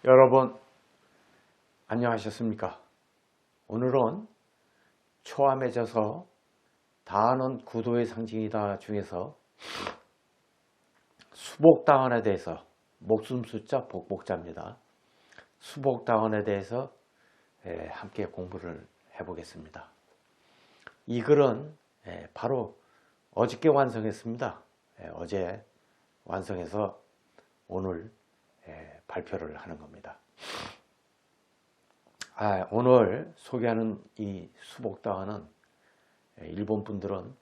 여러분 안녕하셨습니까? 오늘은 초와 맺어서 다하는 구도의 상징이다 중에서 수복다원에 대해서 목숨 숫자 복복자입니다. 수복다원에 대해서 함께 공부를 해보겠습니다. 이 글은 바로 어저께 완성했습니다. 어제 완성해서 오늘 발표를 하는 겁니다. 오늘 소개하는 이 수복다원은 일본 분들은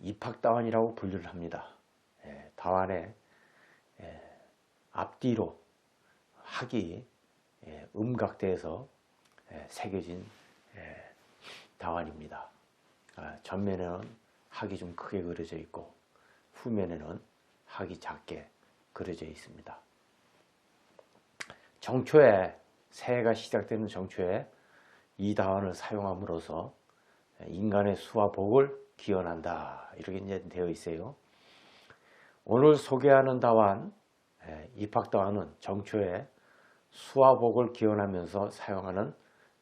입학다원이라고 분류를 합니다. 다원의 앞뒤로 학이 음각대에서 새겨진 다원입니다. 전면에는 학이 좀 크게 그려져 있고 후면에는 학이 작게 그려져 있습니다. 정초에 새해가 시작되는 정초에 이 다원을 사용함으로써 인간의 수와 복을 기원한다 이렇게 이제 되어 있어요. 오늘 소개하는 다원 입학다원은 정초에 수와 복을 기원하면서 사용하는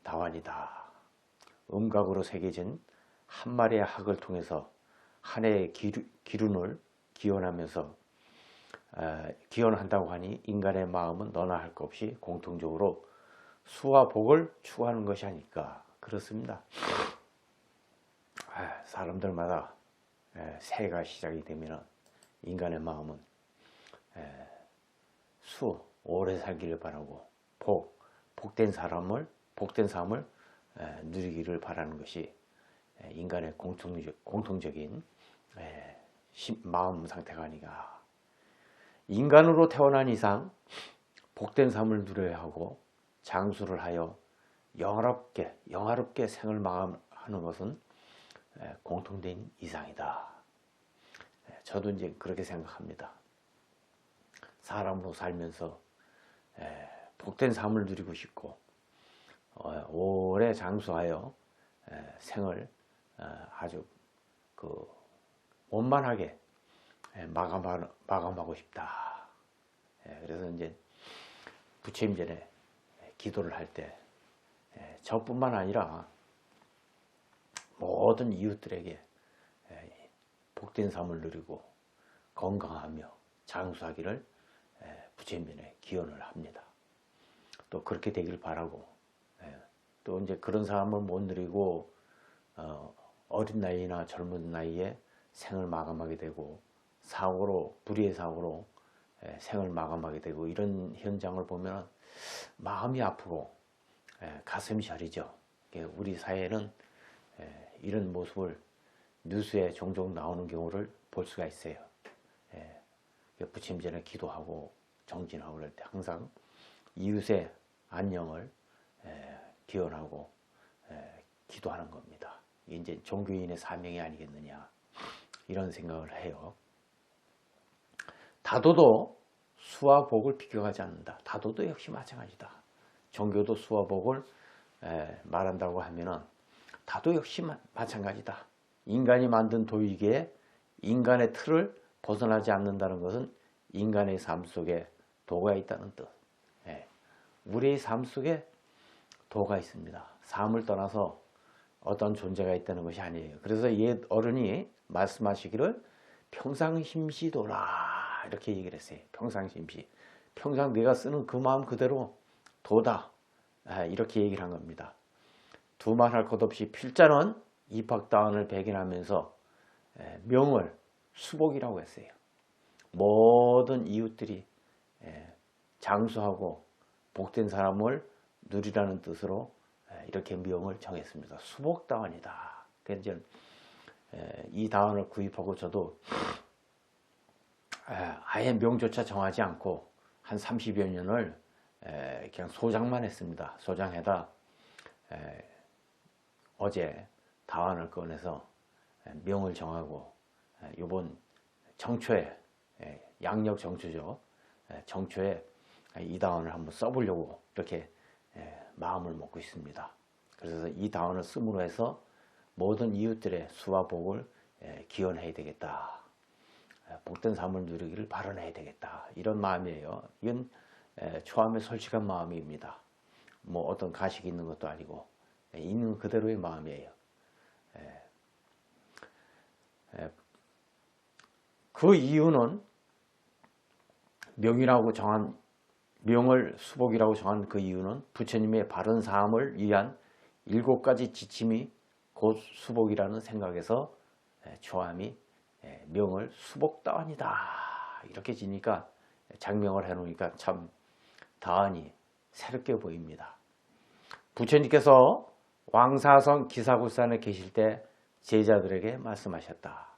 다원이다. 음각으로 새겨진 한 마리의 학을 통해서 한 해의 기운을 기원하면서 기원한다고 하니 인간의 마음은 너나 할 것 없이 공통적으로 수와 복을 추구하는 것이 아닐까 그렇습니다. 사람들마다 새해가 시작이 되면 인간의 마음은 오래 살기를 바라고 복된 삶을 누리기를 바라는 것이 인간의 공통적인 마음 상태가 아닌가. 인간으로 태어난 이상 복된 삶을 누려야 하고 장수를 하여 영화롭게 생을 마감하는 것은 공통된 이상이다. 저도 이제 그렇게 생각합니다. 사람으로 살면서 복된 삶을 누리고 싶고 오래 장수하여 생을 아주 원만하게 마감하고 싶다. 그래서 이제 부처님 전에 기도를 할 때 저뿐만 아니라 모든 이웃들에게 복된 삶을 누리고 건강하며 장수하기를 부처님 전에 기원을 합니다. 또 그렇게 되길 바라고 또 이제 그런 삶을 못 누리고 어린 나이나 젊은 나이에 생을 마감하게 되고 불의의 사고로 생을 마감하게 되고 이런 현장을 보면 마음이 아프고 가슴이 저리죠. 우리 사회는 이런 모습을 뉴스에 종종 나오는 경우를 볼 수가 있어요. 부처님 전에 기도하고 정진하고 그럴 때 항상 이웃의 안녕을 기원하고 기도하는 겁니다. 이제 종교인의 사명이 아니겠느냐 이런 생각을 해요. 다도도 수와 복을 비교하지 않는다. 다도도 역시 마찬가지다. 종교도 수와 복을 말한다고 하면은 다도 역시 마찬가지다. 인간이 만든 도이기에 인간의 틀을 벗어나지 않는다는 것은 인간의 삶 속에 도가 있다는 뜻. 우리의 삶 속에 도가 있습니다. 삶을 떠나서 어떤 존재가 있다는 것이 아니에요. 그래서 옛 어른이 말씀하시기를 평상심시도라 이렇게 얘기를 했어요. 평상심시. 평상 내가 쓰는 그 마음 그대로 도다. 이렇게 얘기를 한 겁니다. 두말할 것 없이 필자는 입학다원을 배경하면서 명을 수복이라고 했어요. 모든 이웃들이 장수하고 복된 사람을 누리라는 뜻으로 이렇게 명을 정했습니다. 수복다원이다. 그래서 이 다원을 구입하고 저도 아예 명조차 정하지 않고 한 30여 년을 그냥 소장만 했습니다. 소장해다 어제 다원을 꺼내서 명을 정하고 이번 정초에 양력 정초죠. 정초에 이 다원을 한번 써보려고 이렇게 마음을 먹고 있습니다. 그래서 이 다원을 씀으로 해서 모든 이웃들의 수와 복을 기원해야 되겠다. 복된 삶을 누리기를 발언해야 되겠다. 이런 마음이에요. 이건 초함의 솔직한 마음입니다. 뭐 어떤 가식이 있는 것도 아니고 있는 그대로의 마음이에요. 그 이유는 명을 수복이라고 정한 그 이유는 부처님의 바른 사함을 위한 7가지 지침이 곧 수복이라는 생각에서 초함이 명을 수복다원이다 이렇게 지니까 장명을 해놓으니까 참 다원이 새롭게 보입니다. 부처님께서 왕사성 기사굴산에 계실 때 제자들에게 말씀하셨다.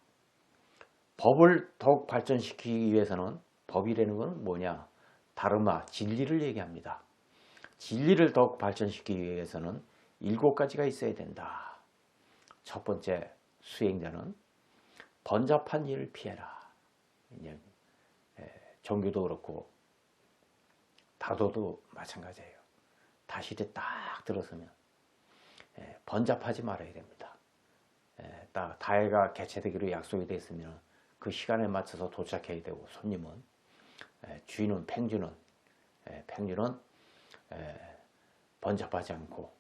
법을 더욱 발전시키기 위해서는 법이라는 건 뭐냐? 다르마, 진리를 얘기합니다. 진리를 더욱 발전시키기 위해서는 7가지가 있어야 된다. 첫 번째 수행자는 번잡한 일을 피해라. 종교도 그렇고 다도도 마찬가지예요. 다시를 딱 들어서면 번잡하지 말아야 됩니다. 딱 다해가 개최되기로 약속이 됐으면 그 시간에 맞춰서 도착해야 되고 손님은 주인은 팽주는 번잡하지 않고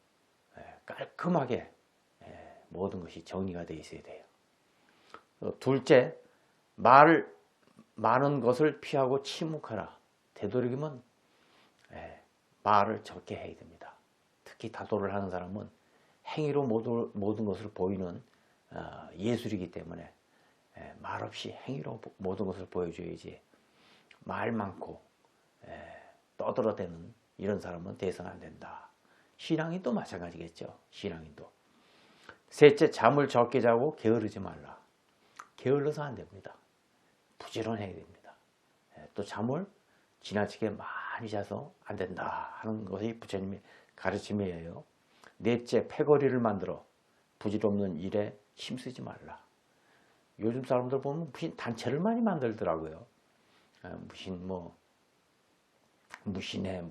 깔끔하게 모든 것이 정리가 되어 있어야 돼요. 둘째, 많은 것을 피하고 침묵하라. 되도록이면 말을 적게 해야 됩니다. 특히 다도를 하는 사람은 행위로 모든 것을 보이는 예술이기 때문에 말없이 행위로 모든 것을 보여줘야지 말 많고 떠들어대는 이런 사람은 돼서는 안 된다. 신앙인도 마찬가지겠죠. 신앙인도. 셋째, 잠을 적게 자고 게으르지 말라. 게을러서 안 됩니다. 부지런해야 됩니다. 또 잠을 지나치게 많이 자서 안 된다 하는 것이 부처님의 가르침이에요. 넷째, 패거리를 만들어 부질없는 일에 힘쓰지 말라. 요즘 사람들 보면 무슨 단체를 많이 만들더라고요. 무신해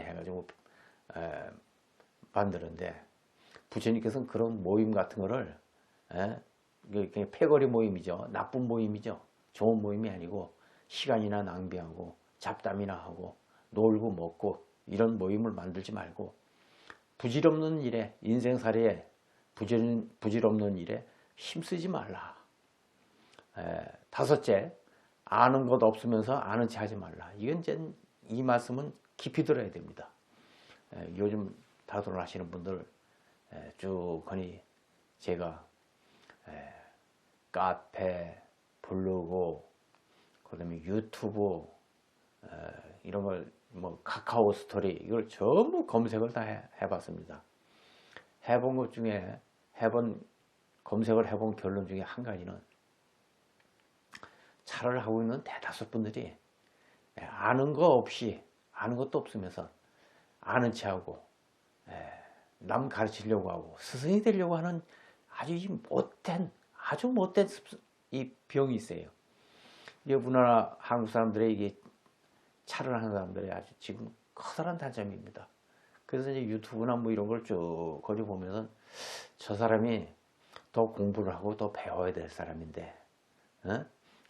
해가지고 만드는데 부처님께서는 그런 모임 같은 거를 패거리 모임이죠. 나쁜 모임이죠. 좋은 모임이 아니고 시간이나 낭비하고 잡담이나 하고 놀고 먹고 이런 모임을 만들지 말고 부질없는 일에 인생살이에 부질없는 일에 힘쓰지 말라. 다섯째, 아는 것 없으면서 아는 체 하지 말라. 이건 이제 이 말씀은 깊이 들어야 됩니다. 요즘 다도를 하시는 분들 쭉 거니 제가 카페, 블로그, 그다음에 유튜브 이런 걸 뭐 카카오 스토리 이걸 전부 검색을 다 해봤습니다. 해본 것 중에 검색을 해본 결론 중에 한 가지는 차를 하고 있는 대다수 분들이 아는 것도 없으면서 아는 체하고 남 가르치려고 하고 스승이 되려고 하는 아주 못된 이 병이 있어요. 이게 우리나라 한국 사람들의 이게 차를 하는 사람들의 아주 지금 커다란 단점입니다. 그래서 이제 유튜브나 뭐 이런 걸 쭉 거기 보면은 저 사람이 더 공부를 하고 더 배워야 될 사람인데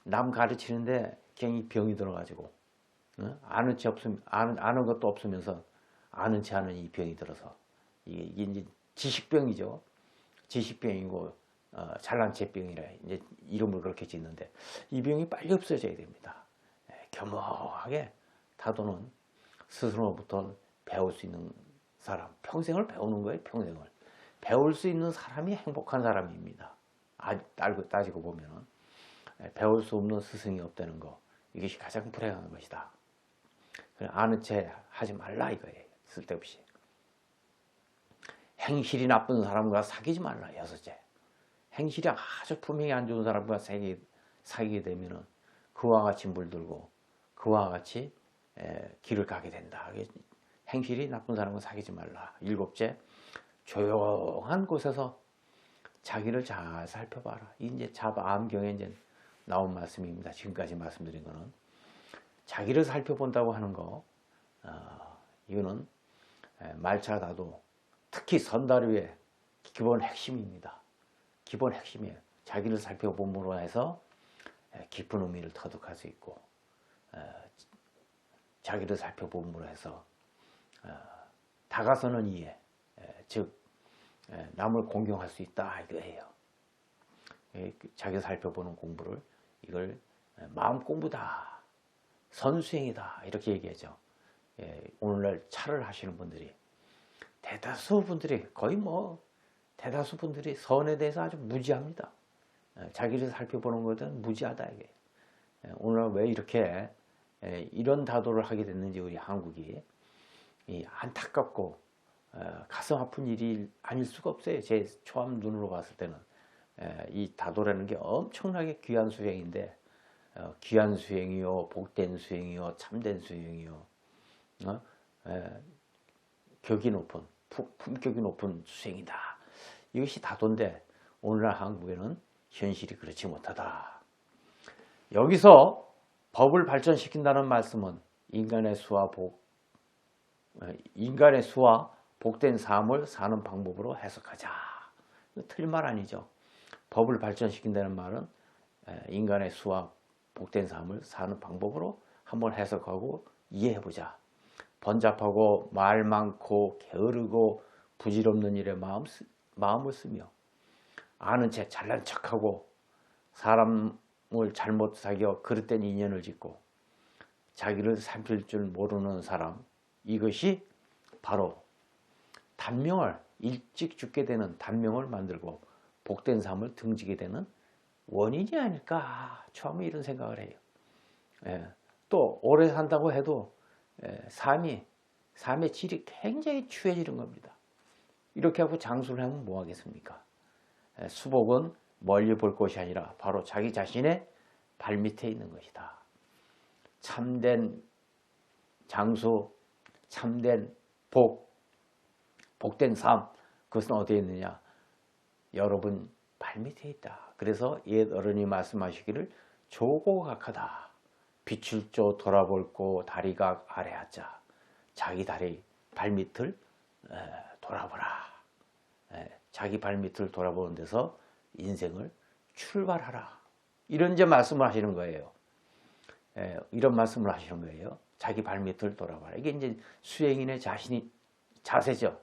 남 가르치는데 괜히 병이 들어가지고 아는 것도 없으면서 아는 체 하는 이 병이 들어서 이게 이제 지식병이죠. 지식병이고 잘난 체병이라 이제 이름을 그렇게 짓는데 이 병이 빨리 없어져야 됩니다. 겸허하게 다도는 스스로부터 배울 수 있는 사람, 평생을 배우는 거예요. 평생을 배울 수 있는 사람이 행복한 사람입니다. 따지고 보면은 배울 수 없는 스승이 없다는 거, 이것이 가장 불행한 것이다. 아는 체 하지 말라 이거예요. 쓸데없이. 행실이 나쁜 사람과 사귀지 말라. 여섯째, 행실이 아주 품행이 안 좋은 사람과 사귀게 되면은 그와 같이 물들고 그와 같이 길을 가게 된다. 행실이 나쁜 사람과 사귀지 말라. 일곱째, 조용한 곳에서 자기를 잘 살펴봐라. 이제 암경에 이제 나온 말씀입니다. 지금까지 말씀드린 거는 자기를 살펴본다고 하는 거, 이거는 말차 다도 특히 선다루의 기본 핵심입니다. 기본 핵심이에요. 자기를 살펴봄으로 해서 깊은 의미를 터득할 수 있고 자기를 살펴봄으로 해서 다가서는 이해, 즉 남을 공경할 수 있다 이거예요. 자기 살펴보는 공부를 이걸 마음 공부다, 선수행이다 이렇게 얘기하죠. 오늘날 차를 하시는 분들이 대다수 분들이 거의 대다수 분들이 선에 대해서 아주 무지합니다. 자기를 살펴보는 것은 무지하다 이게. 오늘날 왜 이렇게 이런 다도를 하게 됐는지 우리 한국이 안타깝고 가슴 아픈 일이 아닐 수가 없어요. 제 초암 눈으로 봤을 때는 이 다도라는 게 엄청나게 귀한 수행인데 귀한 수행이요, 복된 수행이요, 참된 수행이요, 격이 높은 품격이 높은 수행이다. 이것이 다도인데 오늘날 한국에는 현실이 그렇지 못하다. 여기서 법을 발전시킨다는 말씀은 인간의 수와 복된 삶을 사는 방법으로 해석하자. 틀린 말 아니죠. 법을 발전시킨다는 말은 인간의 수와 복된 삶을 사는 방법으로 한번 해석하고 이해해보자. 번잡하고 말 많고 게으르고 부질없는 일에 마음을 쓰며 아는 채 잘난 척하고 사람을 잘못 사귀어 그릇된 인연을 짓고 자기를 살필 줄 모르는 사람, 이것이 바로 단명을 일찍 죽게 되는 단명을 만들고 복된 삶을 등지게 되는 원인이 아닐까, 처음에 이런 생각을 해요. 또 오래 산다고 해도 삶의 질이 굉장히 추해지는 겁니다. 이렇게 하고 장수를 하면 뭐 하겠습니까? 수복은 멀리 볼 것이 아니라 바로 자기 자신의 발밑에 있는 것이다. 참된 장수, 참된 복된 삶, 그것은 어디에 있느냐? 여러분 발밑에 있다. 그래서 옛 어른이 말씀하시기를 조고각하다. 빛을 조 돌아볼고 다리각 아래하자. 자기 다리 발밑을 돌아보라. 자기 발밑을 돌아보는 데서 인생을 출발하라. 이런 이제 말씀을 하시는 거예요. 이런 말씀을 하시는 거예요. 자기 발밑을 돌아봐라. 이게 이제 수행인의 자세죠.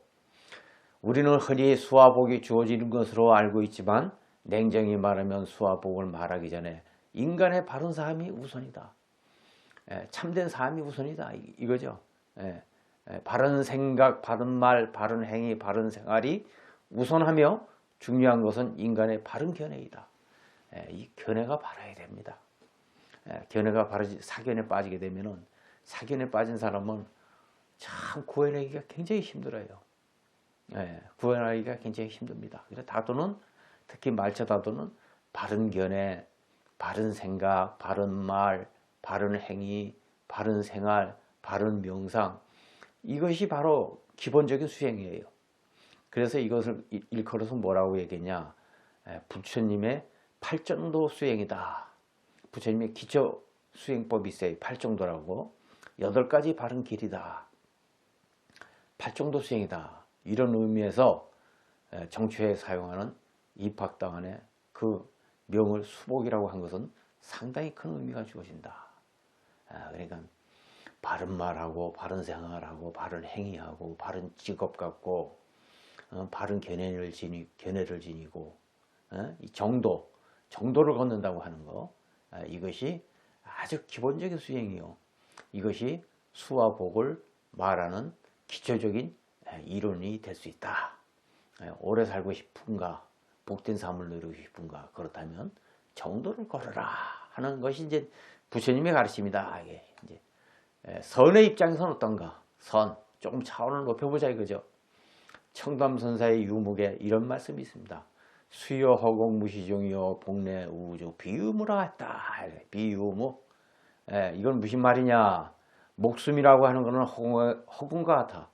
우리는 흔히 수와 복이 주어지는 것으로 알고 있지만 냉정히 말하면 수와 복을 말하기 전에 인간의 바른 삶이 우선이다. 참된 삶이 우선이다. 이거죠. 바른 생각, 바른 말, 바른 행위, 바른 생활이 우선하며 중요한 것은 인간의 바른 견해이다. 이 견해가 바라야 됩니다. 견해가 바르지 사견에 빠지게 되면은 사견에 빠진 사람은 참 구해내기가 굉장히 힘들어요. 구해내기가 굉장히 힘듭니다. 그래서 다도는 특히 말처 다도는 바른 견해, 바른 생각, 바른 말, 바른 행위, 바른 생활, 바른 명상, 이것이 바로 기본적인 수행이에요. 그래서 이것을 일컬어서 뭐라고 얘기했냐? 부처님의 팔정도 수행이다. 부처님의 기초 수행법이 있어요. 팔정도라고. 8가지 바른 길이다. 팔정도 수행이다. 이런 의미에서 정초에 사용하는 입학당안에 그 명을 수복이라고 한 것은 상당히 큰 의미가 주어진다. 그러니까 바른 말하고 바른 생활하고 바른 행위하고 바른 직업 갖고 바른 견해를 지니고 이 정도를 걷는다고 하는 거, 이것이 아주 기본적인 수행이요. 이것이 수와 복을 말하는 기초적인 이론이 될 수 있다. 오래 살고 싶은가, 복된 삶을 누리고 싶은가, 그렇다면 정도를 걸어라 하는 것이 이제 부처님의 가르침이다. 이게 이제 선의 입장에서는 어떤가? 선, 조금 차원을 높여보자 이거죠. 청담선사의 유목에 이런 말씀이 있습니다. 수요 허공 무시종이요 복내 우주 비유무라 했다. 비유무. 이건 무슨 말이냐? 목숨이라고 하는 것은 허공과 같아.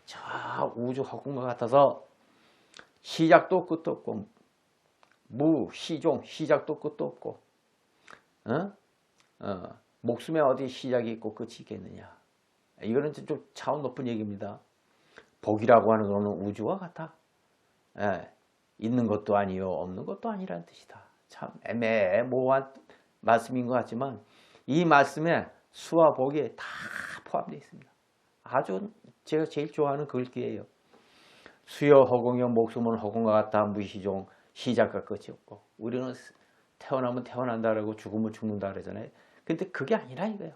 저 우주 허공과 같아서 시작도 끝도 없고 무시종, 시작도 끝도 없고 목숨에 어디 시작이 있고 끝이 있겠느냐. 이거는 좀 차원 높은 얘기입니다. 복이라고 하는 것은 우주와 같아. 있는 것도 아니요 없는 것도 아니라는 뜻이다. 참 애매모호한 말씀인 것 같지만 이 말씀에 수와 복이 다 포함되어 있습니다. 아주 제가 제일 좋아하는 글귀예요. 수여 허공여 목숨은 허공과 같다 무시종 시작과 끝이 없고, 우리는 태어나면 태어난다 그러고 죽으면 죽는다 그러잖아요. 근데 그게 아니라 이거예요.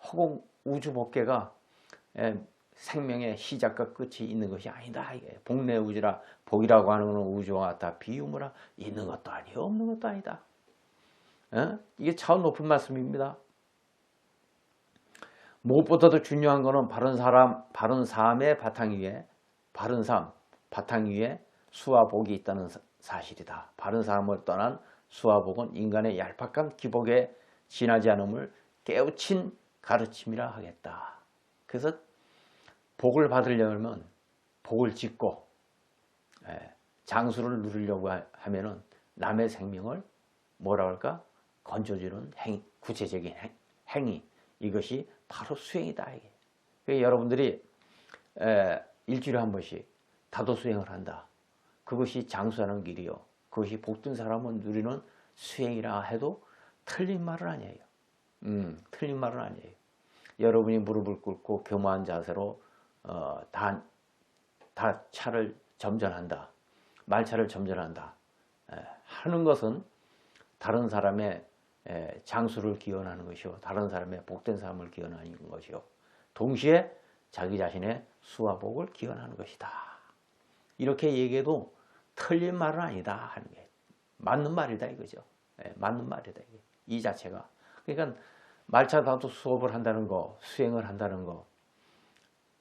허공 우주 법계가 생명의 시작과 끝이 있는 것이 아니다. 이게 복내 우주라, 복이라고 하는 것은 우주와 같다 비유무라, 있는 것도 아니요 없는 것도 아니다. 이게 참 높은 말씀입니다. 무엇보다도 중요한 것은 바른 삶의 바탕 위에, 바른 삶 바탕 위에 수와 복이 있다는 사실이다. 바른 삶을 떠난 수와 복은 인간의 얄팍한 기복에 지나지 않음을 깨우친 가르침이라 하겠다. 그래서 복을 받으려면 복을 짓고 장수를 누리려고 하면은 남의 생명을 뭐라 할까? 건져주는 행위, 구체적인 행위, 이것이 바로 수행이다. 이게. 그러니까 여러분들이 일주일에 한 번씩 다도 수행을 한다. 그것이 장수하는 길이요. 그것이 복된 사람은 누리는 수행이라 해도 틀린 말은 아니에요. 틀린 말은 아니에요. 여러분이 무릎을 꿇고 겸허한 자세로 다 차를 점전한다. 말차를 점전한다. 하는 것은 다른 사람의 장수를 기원하는 것이요. 다른 사람의 복된 삶을 기원하는 것이요. 동시에 자기 자신의 수와 복을 기원하는 것이다. 이렇게 얘기해도 틀린 말은 아니다 하는 게 맞는 말이다 이거죠. 맞는 말이다 이게. 이 자체가. 그러니까 말차 다도 수업을 한다는 거, 수행을 한다는 거,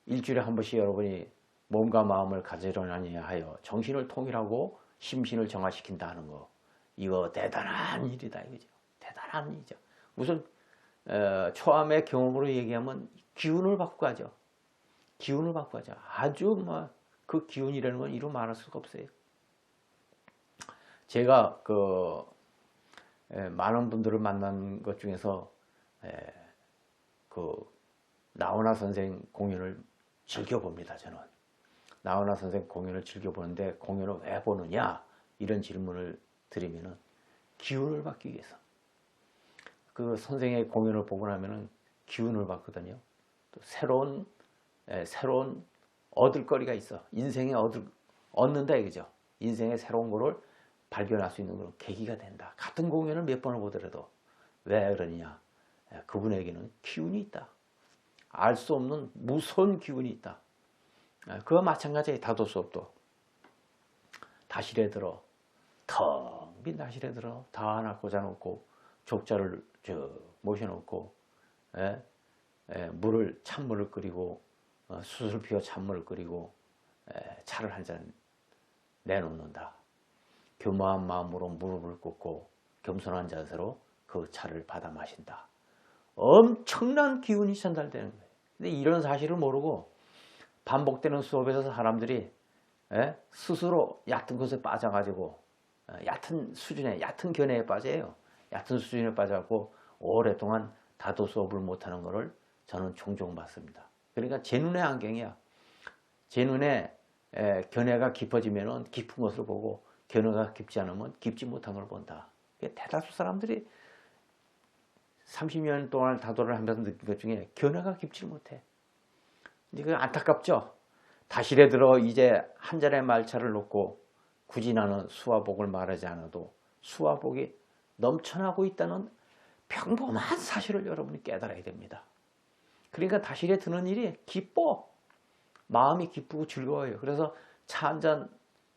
일주일에 한 번씩 여러분이 몸과 마음을 가지런히 하여 정신을 통일하고 심신을 정화시킨다는 거, 이거 대단한 일이다 이거죠. 대단한 일이죠. 우선 초암의 경험으로 얘기하면 기운을 받고 가죠. 기운을 받고 가죠. 아주 그 기운이라는 건 이루 말할 수가 없어요. 제가 많은 분들을 만난 것 중에서 나훈아 선생 공연을 즐겨봅니다. 저는 나훈아 선생 공연을 즐겨보는데, 공연을 왜 보느냐 이런 질문을 드리면은 기운을 받기 위해서. 그 선생의 공연을 보고 나면은 기운을 받거든요. 또 새로운 얻을 거리가 있어. 인생에 얻는다 이거죠. 인생의 새로운 거를 발견할 수 있는 그런 계기가 된다. 같은 공연을 몇 번을 보더라도. 왜 그러느냐? 그분에게는 기운이 있다. 알 수 없는 무서운 기운이 있다. 그와 마찬가지의 다도 수업도 다실에 들어, 텅 빈 다실에 들어 다 하나 꽂아놓고 족자를 모셔놓고 찬물을 끓이고 수술 피워 찬물을 끓이고 차를 한 잔 내놓는다. 겸허한 마음으로 무릎을 꿇고 겸손한 자세로 그 차를 받아 마신다. 엄청난 기운이 전달되는 거예요. 근데 이런 사실을 모르고 반복되는 수업에서 사람들이 스스로 얕은 것에 빠져가지고 얕은 수준에, 얕은 견해에 빠져요. 얕은 수준에 빠져갖고 오랫동안 다도 수업을 못하는 것을 저는 종종 봤습니다. 그러니까 제 눈의 안경이야. 제 눈에 견해가 깊어지면 깊은 것을 보고, 견해가 깊지 않으면 깊지 못한 걸 본다. 대다수 사람들이 30년 동안 다도를 하면서 느낀 것 중에 견해가 깊지 못해. 이거 안타깝죠? 다실에 들어 이제 한 잔의 말차를 놓고 굳이 나는 수와 복을 말하지 않아도 수와 복이 넘쳐나고 있다는 평범한 사실을 여러분이 깨달아야 됩니다. 그러니까 다실에 드는 일이 기뻐. 마음이 기쁘고 즐거워요. 그래서 차 한 잔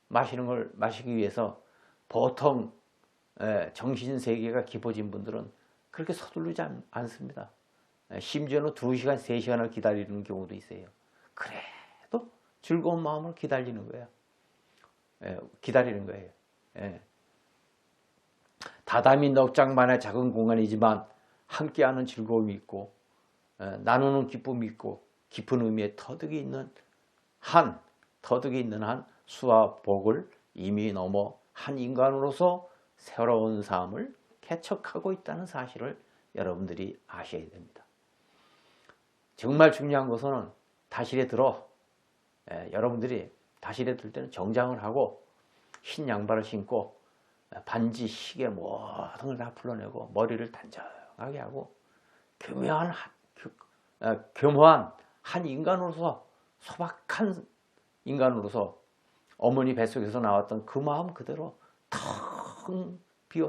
마시는 걸 마시기 위해서 보통 정신세계가 깊어진 분들은 그렇게 서두르지 않습니다. 심지어는 2시간, 3시간을 기다리는 경우도 있어요. 그래도 즐거운 마음을 기다리는 거예요. 기다리는 거예요. 다다미 넉 장만의 작은 공간이지만 함께하는 즐거움이 있고 나누는 기쁨이 있고 깊은 의미의 터득이 있는 한 수와 복을 이미 넘어 한 인간으로서 새로운 삶을 개척하고 있다는 사실을 여러분들이 아셔야 됩니다. 정말 중요한 것은 다실에 들어 여러분들이 다실에 들 때는 정장을 하고 흰 양발을 신고 반지, 시계 모든 걸 다 풀어내고 머리를 단정하게 하고 교묘한 겸허한 한 인간으로서, 소박한 인간으로서 어머니 뱃속에서 나왔던 그 마음 그대로 텅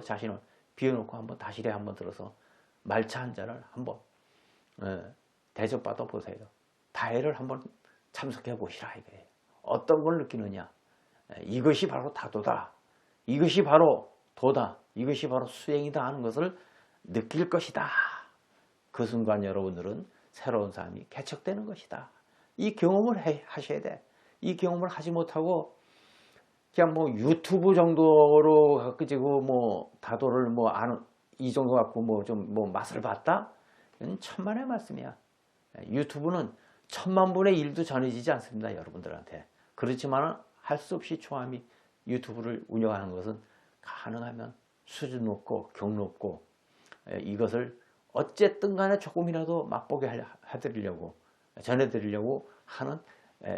자신을 비워놓고 한번 다시래 한번 들어서 말차 한 잔을 한번 대접받아 보세요. 다해를 한번 참석해 보시라 이거예요. 어떤 걸 느끼느냐. 이것이 바로 다도다. 이것이 바로 도다. 이것이 바로 수행이다 하는 것을 느낄 것이다. 그 순간 여러분들은 새로운 삶이 개척되는 것이다. 이 경험을 하셔야 돼. 이 경험을 하지 못하고 그냥 뭐 유튜브 정도로 가지고 뭐 다도를 뭐 아는 이 정도 갖고 뭐 좀 뭐 맛을 봤다? 이건 천만의 말씀이야. 유튜브는 1000만분의 1도 전해지지 않습니다. 여러분들한테. 그렇지만 할 수 없이 초암이 유튜브를 운영하는 것은 가능하면 수준 높고 경 높고 이것을 어쨌든 간에 조금이라도 맛보게 해드리려고 전해드리려고 하는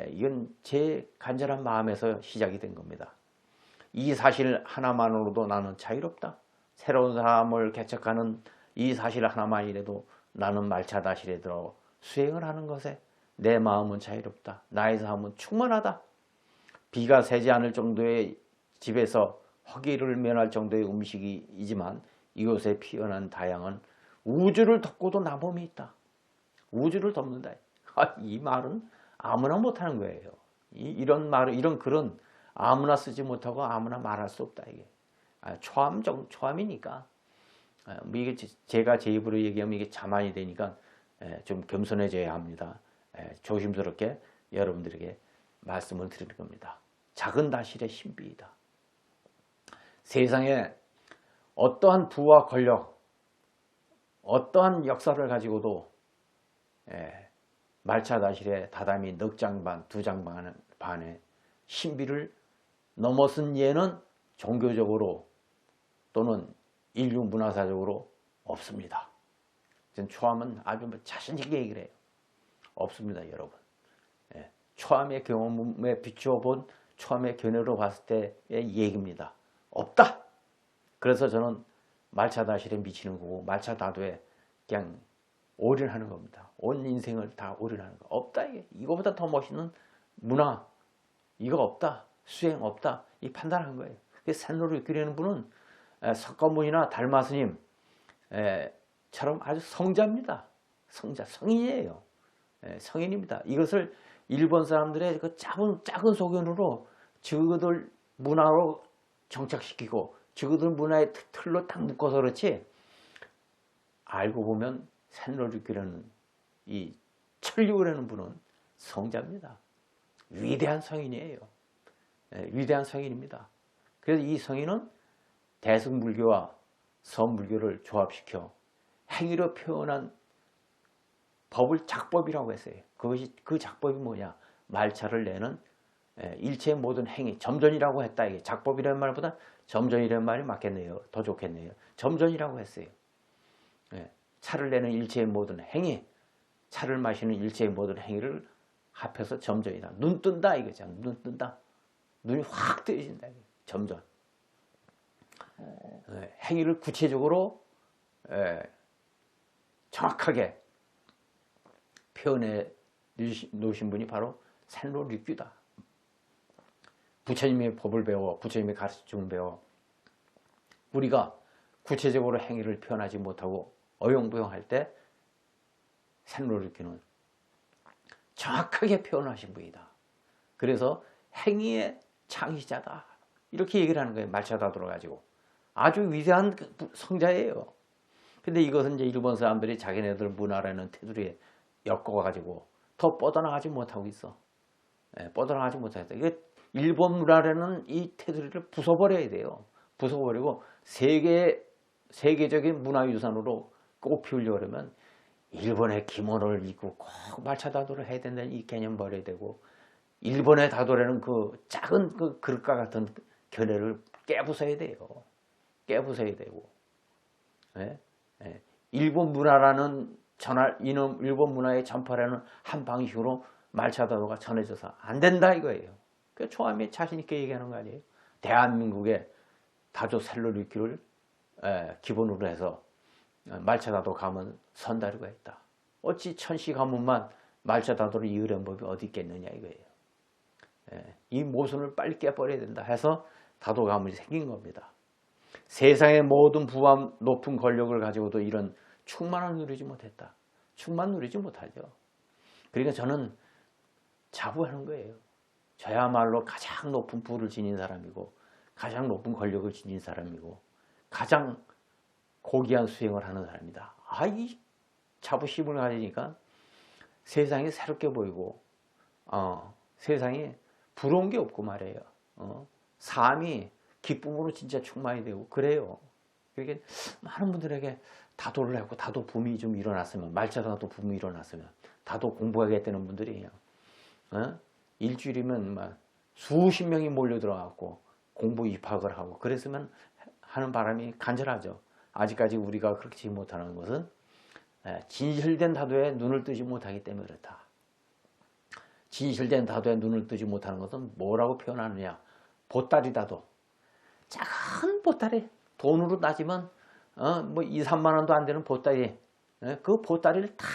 이건 제 간절한 마음에서 시작이 된 겁니다. 이 사실 하나만으로도 나는 자유롭다. 새로운 삶을 개척하는 이 사실 하나만이라도 나는 말차다실에 들어 수행을 하는 것에 내 마음은 자유롭다. 나의 삶은 충만하다. 비가 새지 않을 정도의 집에서 허기를 면할 정도의 음식이지만 이곳에 피어난 다양한 우주를 덮고도 나봄이 있다. 우주를 덮는다. 이 말은 아무나 못하는 거예요. 이런 말은 이런 글은 아무나 쓰지 못하고 아무나 말할 수 없다 이게. 초함이니까. 이게 제가 제 입으로 얘기하면 이게 자만이 되니까 좀 겸손해져야 합니다. 조심스럽게 여러분들에게 말씀을 드리는 겁니다. 작은 다실의 신비이다. 세상에 어떠한 부와 권력, 어떠한 역사를 가지고도 말차 다실의 다다미 넉 장 반, 2장 반의 신비를 넘어선 예는 종교적으로 또는 인류 문화사적으로 없습니다. 초암은 아주 자신 있게 얘기를 해요. 없습니다, 여러분. 초암의 경험에 비추어 본 초암의 견해로 봤을 때의 얘기입니다. 없다. 그래서 저는 말차 다실에 미치는 거고 말차 다도에 그냥 올인하는 겁니다. 온 인생을 다 올인하는 거. 없다. 이거보다 더 멋있는 문화 이거 없다. 수행 없다. 이 판단한 거예요. 산로를 이끌려는 분은 석가모니나 달마스님 처럼 아주 성자입니다. 성자, 성인이에요. 성인입니다. 이것을 일본 사람들의 그 작은 소견으로 저들 문화로 정착시키고 저들 문화의 틀로 딱 묶어서 그렇지 알고 보면 산로를 이 천리우라는 분은 성자입니다. 위대한 성인이에요. 위대한 성인입니다. 그래서 이 성인은 대승불교와 선불교를 조합시켜 행위로 표현한 법을 작법이라고 했어요. 그 작법이 뭐냐? 말차를 내는 일체의 모든 행위, 점전이라고 했다. 이게 작법이라는 말보다 점전이라는 말이 맞겠네요. 더 좋겠네요. 점전이라고 했어요. 차를 내는 일체의 모든 행위, 차를 마시는 일체의 모든 행위를 합해서 점전이다. 눈 뜬다 이거죠. 눈 뜬다. 눈이 확 뜨여진다. 점전. 행위를 구체적으로 정확하게 표현해 놓으신 분이 바로 산로리규다. 부처님의 법을 배워, 부처님의 가르침을 배워 우리가 구체적으로 행위를 표현하지 못하고 어용부용할 때 산로리규는 정확하게 표현하신 분이다. 그래서 행위의 창시자다. 이렇게 얘기를 하는 거예요. 말차다 들어가지고. 아주 위대한 성자예요. 근데 이것은 이제 일본 사람들이 자기네들 문화라는 테두리에 엮어가지고 더 뻗어나가지 못하고 있어. 뻗어나가지 못하겠다. 이게 일본 문화라는 이 테두리를 부숴버려야 돼요. 부숴버리고 세계적인 문화유산으로 꼭 피우려고 그러면 일본의 기모노를 입고 꼭 말차다도를 해야 된다는 이 개념 버려야 되고 일본의 다도라는 그 작은 그 그릇과 같은 견해를 깨부숴야 돼요. 깨부숴야 되고 일본 문화라는 일본 문화의 전파라는 한 방식으로 말차다도가 전해져서 안 된다 이거예요. 그 초암이 자신 있게 얘기하는 거 아니에요. 대한민국의 다조 산로리규를 기본으로 해서 말차다도 가면 선다리가 있다. 어찌 천시 가문만 말자다도를 이으려는 법이 어디 있겠느냐 이거예요. 이 모순을 빨리 깨버려야 된다 해서 다도 가문이 생긴 겁니다. 세상의 모든 부와 높은 권력을 가지고도 이런 충만을 누리지 못했다. 충만 누리지 못하죠. 그러니까 저는 자부하는 거예요. 저야말로 가장 높은 부를 지닌 사람이고 가장 높은 권력을 지닌 사람이고 가장 고귀한 수행을 하는 사람이다. 이 자부심을 가지니까 세상이 새롭게 보이고 세상에 부러운 게 없고 말이에요. 삶이 기쁨으로 진짜 충만이 되고 그래요. 그러니까 많은 분들에게 다도를 하고 다도 붐이 좀 일어났으면, 말자다도 붐이 일어났으면, 다도 공부하겠다는 분들이 일주일이면 막 수십 명이 몰려 들어가고 공부 입학을 하고 그랬으면 하는 바람이 간절하죠. 아직까지 우리가 그렇게 못하는 것은 진실된 다도에 눈을 뜨지 못하기 때문에 그렇다. 진실된 다도에 눈을 뜨지 못하는 것은 뭐라고 표현하느냐. 보따리 다도. 작은 보따리. 돈으로 따지면 뭐 2, 3만 원도 안 되는 보따리. 그 보따리를 다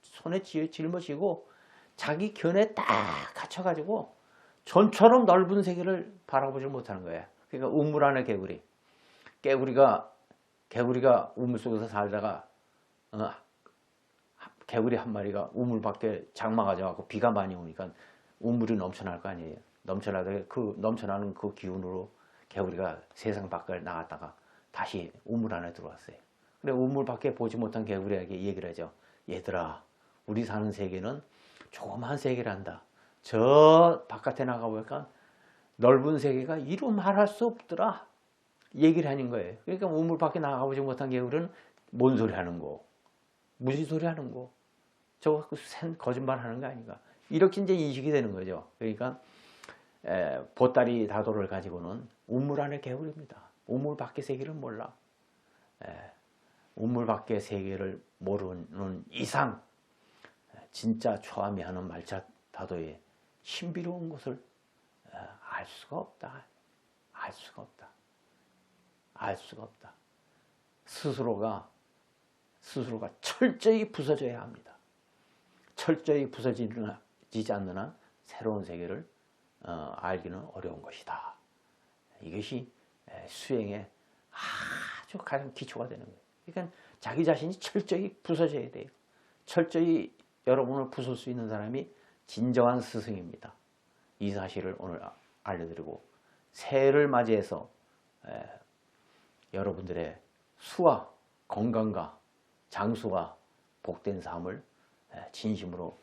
손에 짊어지고 자기 견에 딱 갇혀가지고 전처럼 넓은 세계를 바라보지 못하는 거예요. 그러니까 우물 안에 개구리. 개구리가 우물 속에서 살다가 개구리 한 마리가 우물 밖에 장마가 져갖고 비가 많이 오니까 우물이 넘쳐날 거 아니에요. 넘쳐나는 그 기운으로 개구리가 세상 밖을 나갔다가 다시 우물 안에 들어왔어요. 근데 우물 밖에 보지 못한 개구리에게 얘기를 하죠. 얘들아, 우리 사는 세계는 조그만 세계란다. 저 바깥에 나가보니까 넓은 세계가 이루 말할 수 없더라. 얘기를 하는 거예요. 그러니까 우물 밖에 나가보지 못한 개구리는 뭔 소리 하는 거, 무슨 소리 하는 거, 저거 센 거짓말 하는 거 아닌가. 이렇게 이제 인식이 되는 거죠. 그러니까 보따리 다도를 가지고는 우물 안의 개구리입니다. 우물 밖의 세계를 몰라. 우물 밖의 세계를 모르는 이상 진짜 초아미하는 말자 다도의 신비로운 것을 알 수가 없다. 알 수가 없다. 알 수가 없다. 스스로가 철저히 부서져야 합니다. 철저히 부서지지 않는 한 새로운 세계를 알기는 어려운 것이다. 이것이 수행의 아주 가장 기초가 되는 거예요. 그러니까 자기 자신이 철저히 부서져야 돼요. 철저히 여러분을 부술 수 있는 사람이 진정한 스승입니다. 이 사실을 오늘 알려드리고 새해를 맞이해서 여러분들의 수와 건강과 장수와 복된 삶을 진심으로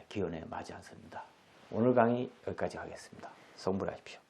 기원해 맞이하겠습니다. 오늘 강의 여기까지 하겠습니다. 성불하십시오.